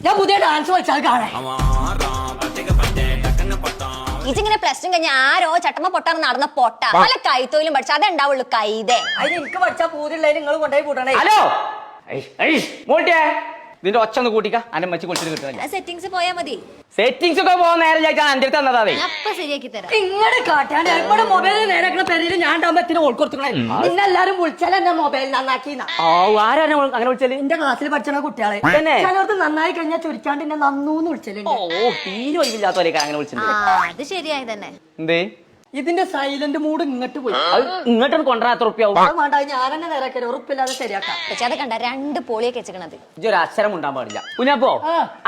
ഞാൻ പുതിയ ഡാൻസ് വെച്ചാൽ കാണാൻ ഇജിങ്ങനെ പ്ലസ് ടു കഴിഞ്ഞ ആരോ ചട്ടമ്മ പൊട്ടാറ് നടന്ന പൊട്ട പല കൈത്തൊയിലും പഠിച്ച അതുണ്ടാവുള്ളൂ കൈതേ അതിന് എനിക്ക് പഠിച്ചാൽ പൂതിയുള്ളതിന് നിങ്ങൾ കൊണ്ടുപോയി കൂട്ടണേ. ഹലോ ഇതിന്റെ ഒച്ച ഒന്ന് കൂട്ടിക്ക അന്റെ മച്ചി കുളിച്ചിട്ട് കിട്ടുന്നില്ല. സെറ്റിംഗ്സ് പോയാ മതി. സെറ്റിംഗ്സ് ഒക്കെ പോകാൻ നേരം ചോദിച്ചാൽ എന്റെ അടുത്ത് തന്നതാ. അപ്പൊ ശരിയാക്കി തരാം. ഇങ്ങടെ കാട്ടാൻ ഇവിടെ മൊബൈൽ നേരാക്കുന്ന പെരയിൽ ഞാൻ ഉണ്ടാകുമ്പോ ഓൾക്കൊടുത്തേ പിന്നെ എല്ലാരും വിളിച്ചാൽ എന്റെ മൊബൈൽ നന്നാക്കി ആരാണ് അങ്ങനെ വിളിച്ചാല്? എന്റെ ക്ലാസ്സിൽ പഠിച്ച കുട്ടികളെ തന്നെ? ചിലർക്ക് നന്നായി കഴിഞ്ഞാൽ ചുരുക്കാണ്ട് എന്നെ നന്നൂന്ന് വിളിച്ചല്ലേ. തീരെ ഒഴിവില്ലാത്തവരേക്ക് അങ്ങനെ വിളിച്ചിട്ടുണ്ട്. അത് ശരിയായി തന്നെ. എന്തേ ഇതിന്റെ സൈലന്റ് മൂഡ് ഇങ്ങോട്ട് പോയി. ഇങ്ങോട്ടൊന്ന് കൊണ്ടുവരാ എത്ര റുപ്യാവും? വേണ്ട ഞാൻ തന്നെ നേരാക്കി ഉറപ്പില്ലാതെ ശരിയാക്കാം. പക്ഷെ അത് കണ്ട 2 പോളിയൊക്കെ വെച്ചിക്കണത്. ഇതൊരു അക്ഷരം ഉണ്ടാൻ പാടില്ല. കുഞ്ഞപ്പോ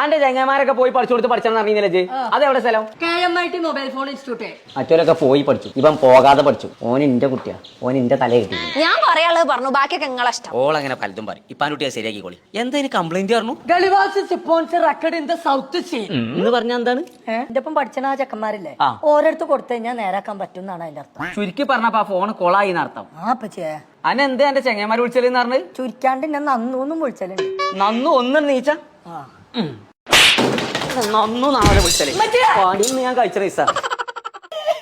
അന്റെ ചങ്ങന്മാരൊക്കെ പോയി പഠിച്ചു കൊടുത്ത് പഠിച്ചെന്ന് അറിയുന്നില്ലേ? അതെവിടെ സ്ഥലം? KMIT mobile phone institute. മറ്റവരൊക്കെ പോയി പഠിച്ചു, ഇവൻ പോകാതെ പഠിച്ചു. ഓൻ ഇന്റെ കുട്ടിയാ, ഓൻ ഇന്റെ തല കിട്ടി. ഞാൻ പറയാനുള്ളത് പറഞ്ഞു, ബാക്കിയൊക്കെ നിങ്ങളെ ഇഷ്ടം. ഓളങ്ങനെ പലതും പറയും. ഇപ്പാൻകുട്ടിയെ ശരിയാക്കിക്കോളി. എന്താ ഇനി കംപ്ലൈന്റ് പറഞ്ഞു? Gulliver's sponsor record in the South Sea എന്ന് പറഞ്ഞാൽ എന്താണ്? എന്റെ ഒപ്പം പഠിച്ച ആ ചെക്കന്മാരില്ലേ, ഓരോരുത്തർ കൊടുത്തു കഴിഞ്ഞാൽ നേരാക്കാൻ പറ്റും എന്നാണ് അതിന്റെ അർത്ഥം. ചുരുക്കി പറഞ്ഞപ്പോ ആ ഫോൺ കൊളായി അർത്ഥം. അനെന്താ എന്റെ ചെങ്ങന്മാര് വിളിച്ചലെന്ന് പറഞ്ഞ്? ചുരുക്കാണ്ട് ഞാൻ നന്നൂന്നും വിളിച്ചലുണ്ട്. നന്നു ഒന്നും നീച്ച നന്നു നാളെ വിളിച്ചലേ പാടിന്ന് ഞാൻ കഴിച്ച സാർ.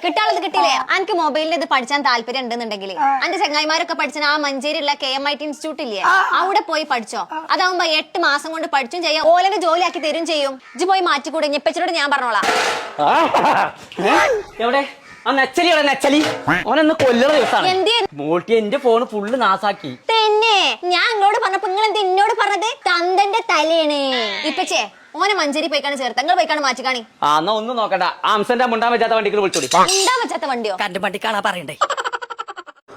കിട്ടാളത് കിട്ടിയില്ലേ? എനിക്ക് മൊബൈലിൽ ഇത് പഠിച്ചാൻ താല്പര്യം ഉണ്ടെന്നുണ്ടെങ്കിൽ എന്റെ ചങ്ങായിമാരൊക്കെ പഠിച്ച ആ മഞ്ചേരിയുള്ള KMIT ഇൻസ്റ്റിറ്റ്യൂട്ട് ഇല്ലേ, അവിടെ പോയി പഠിച്ചോ. അതാവുമ്പോ 8 മാസം കൊണ്ട് പഠിച്ചും ചെയ്യാം, ഓലനെ ജോലിയാക്കി തരും ചെയ്യും. ഇജ്ജ് പോയി മാറ്റിക്കൂടെ? ഞെപ്പച്ചോട് ഞാൻ പറഞ്ഞോളാം. എവിടെ ആ നെച്ചലിയുടെ നെച്ചലി? ഓനൊന്ന് കൊല്ലുന്ന ദിവസമാണ്. മോട്ടി എന്റെ ഫോണ് ഫുള്ള് നാസാക്കി. തന്നെ ഞാൻ നിങ്ങളോട് പറഞ്ഞപ്പോ നിങ്ങൾ എന്താ എന്നോട് പറഞ്ഞത്? തന്തന്റെ തലയാണ്. ഇപ്പച്ചേ ഓനെ മഞ്ചേരി പോയിക്കാണ് ചേർത്ത്, നിങ്ങൾ പോയിക്കാണ് മാറ്റിക്കാണി. എന്നാ ഒന്നും നോക്കണ്ട, ആംസന്റെ മുണ്ടാൻ പറ്റാത്ത വണ്ടിക്ക് വിളിച്ചോടി. ഉണ്ടാൻ പറ്റാത്ത വണ്ടിയോ? കണ്ടു വണ്ടിക്കാണാ പറയണ്ടേ.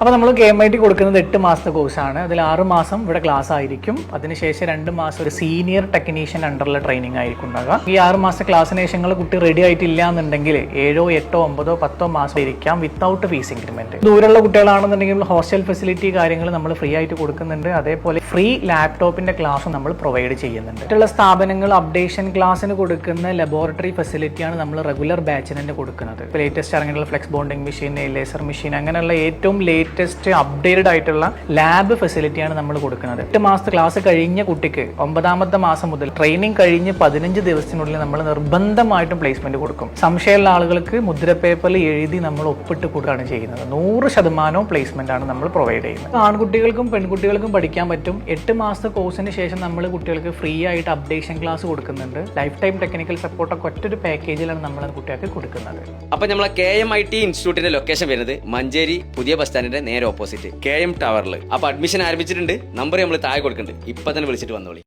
അപ്പോൾ നമ്മൾ KMIT കൊടുക്കുന്നത് 8 മാസത്തെ കോഴ്സാണ്. അതിൽ 6 മാസം ഇവിടെ ക്ലാസ് ആയിരിക്കും. അതിനുശേഷം 2 മാസം ഒരു സീനിയർ ടെക്നീഷ്യൻ അണ്ടറിലെ ട്രെയിനിങ് ആയിരിക്കും ഉണ്ടാകുക. ഈ 6 മാസത്തെ ക്ലാസ്സിന് ശേഷം നിങ്ങൾ കുട്ടി റെഡി ആയിട്ടില്ല എന്നുണ്ടെങ്കിൽ 7, 8, 9, 10 മാസം ഇരിക്കാം വിത്തൗട്ട് ഫീസ് ഇൻക്രിമെന്റ്. ദൂരമുള്ള കുട്ടികളാണെന്നുണ്ടെങ്കിൽ ഹോസ്റ്റൽ ഫെസിലിറ്റി കാര്യങ്ങൾ നമ്മൾ ഫ്രീ ആയിട്ട് കൊടുക്കുന്നുണ്ട്. അതേപോലെ ഫ്രീ ലാപ്ടോപ്പിന്റെ ക്ലാസ്സും നമ്മൾ പ്രൊവൈഡ് ചെയ്യുന്നുണ്ട്. മറ്റുള്ള സ്ഥാപനങ്ങൾ അപ്ഡേഷൻ ക്ലാസ്സിന് കൊടുക്കുന്ന ലബോറട്ടറി ഫെസിലിറ്റിയാണ് നമ്മൾ റെഗുലർ ബാച്ചിന് തന്നെ കൊടുക്കുന്നത്. ലേറ്റസ്റ്റ് ഇറങ്ങിയിട്ടുള്ള flex bonding machine, laser machine, അങ്ങനെയുള്ള ഏറ്റവും ലേറ്റസ്റ്റ് അപ്ഡേറ്റഡ് ആയിട്ടുള്ള ലാബ് ഫെസിലിറ്റിയാണ് നമ്മൾ കൊടുക്കുന്നത്. 8 മാസത്തെ ക്ലാസ് കഴിഞ്ഞ കുട്ടിക്ക് 9ാമത്തെ മാസം മുതൽ ട്രെയിനിങ് കഴിഞ്ഞ് 15 ദിവസത്തിനുള്ളിൽ നമ്മൾ നിർബന്ധമായിട്ടും പ്ലേസ്മെന്റ് കൊടുക്കും. സംശയമുള്ള ആളുകൾക്ക് മുദ്ര പേപ്പറിൽ എഴുതി നമ്മൾ ഒപ്പിട്ട് കൊടുക്കുകയാണ് ചെയ്യുന്നത്. 100% പ്ലേസ്മെന്റ് ആണ് നമ്മൾ പ്രൊവൈഡ് ചെയ്യുന്നത്. ആൺകുട്ടികൾക്കും പെൺകുട്ടികൾക്കും പഠിക്കാൻ പറ്റും. 8 മാസത്തെ കോഴ്സിന് ശേഷം നമ്മൾ കുട്ടികൾക്ക് ഫ്രീ ആയിട്ട് അപ്ഡേഷൻ ക്ലാസ് കൊടുക്കുന്നുണ്ട്. ലൈഫ് ടൈം ടെക്നിക്കൽ സപ്പോർട്ടൊക്കെ ഒറ്റൊരു പാക്കേജിലാണ് നമ്മൾ കുട്ടികൾക്ക് കൊടുക്കുന്നത്. അപ്പൊ നമ്മളെ KMIT ഇൻസ്റ്റിറ്റ്യൂട്ടിന്റെ ലൊക്കേഷൻ വരുന്നത് മഞ്ചേരി പുതിയ ബസ് സ്റ്റാൻഡിന്റെ നേരെ ഓപ്പോസിറ്റ് KM ടവറിൽ. അപ്പൊ അഡ്മിഷൻ ആരംഭിച്ചിട്ടുണ്ട്. നമ്പർ നമ്മൾ താഴെ കൊടുക്കുന്നുണ്ട്. ഇപ്പൊ തന്നെ വിളിച്ചിട്ട് വന്നോളി.